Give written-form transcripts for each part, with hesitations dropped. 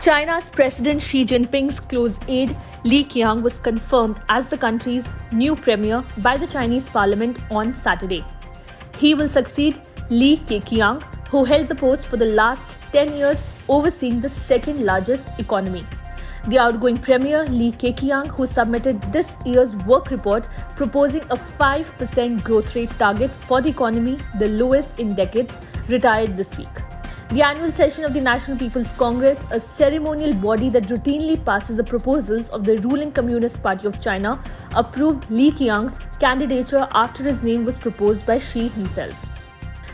China's President Xi Jinping's close aide, Li Qiang, was confirmed as the country's new premier by the Chinese parliament on Saturday. He will succeed Li Keqiang, who held the post for the last 10 years, overseeing the second largest economy. The outgoing premier, Li Keqiang, who submitted this year's work report proposing a 5% growth rate target for the economy, the lowest in decades, retired this week. The annual session of the National People's Congress, a ceremonial body that routinely passes the proposals of the ruling Communist Party of China, approved Li Qiang's candidature after his name was proposed by Xi himself.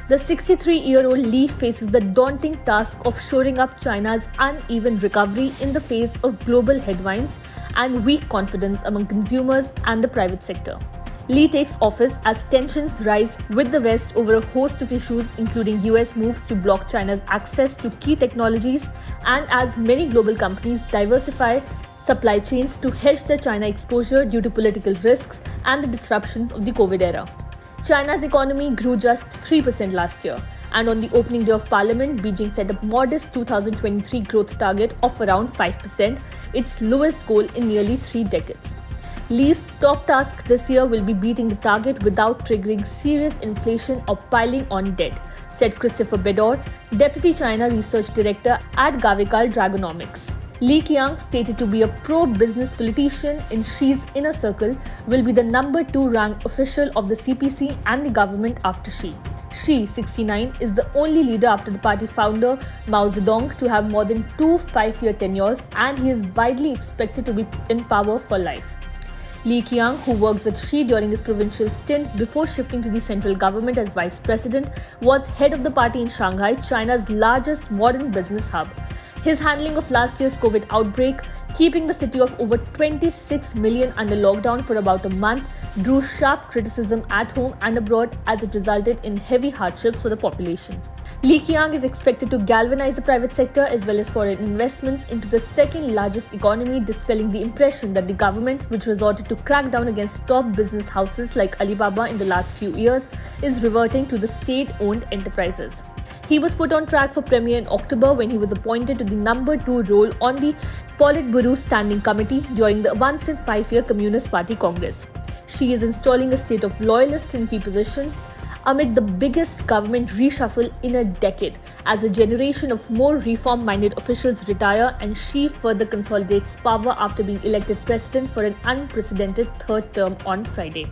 The 63-year-old Li faces the daunting task of shoring up China's uneven recovery in the face of global headwinds and weak confidence among consumers and the private sector. Li takes office as tensions rise with the West over a host of issues, including US moves to block China's access to key technologies and as many global companies diversify supply chains to hedge their China exposure due to political risks and the disruptions of the COVID era. China's economy grew just 3% last year, and on the opening day of Parliament, Beijing set a modest 2023 growth target of around 5%, its lowest goal in nearly 3 decades. Li's top task this year will be beating the target without triggering serious inflation or piling on debt, said Christopher Bedore, Deputy China Research Director at Gavekal Dragonomics. Li Qiang, stated to be a pro-business politician in Xi's inner circle, will be the number 2 ranked official of the CPC and the government after Xi. Xi, 69, is the only leader after the party founder Mao Zedong to have more than 2 5-year tenures, and he is widely expected to be in power for life. Li Qiang, who worked with Xi during his provincial stint before shifting to the central government as vice president, was head of the party in Shanghai, China's largest modern business hub. His handling of last year's COVID outbreak, keeping the city of over 26 million under lockdown for about a month, drew sharp criticism at home and abroad as it resulted in heavy hardships for the population. Li Qiang is expected to galvanize the private sector as well as foreign investments into the second largest economy, dispelling the impression that the government, which resorted to crack down against top business houses like Alibaba in the last few years, is reverting to the state-owned enterprises. He was put on track for premier in October when he was appointed to the number 2 role on the Politburo Standing Committee during the once in 5-year Communist Party Congress. Xi is installing a state of loyalists in key positions amid the biggest government reshuffle in a decade, as a generation of more reform-minded officials retire and Xi further consolidates power after being elected president for an unprecedented third term on Friday.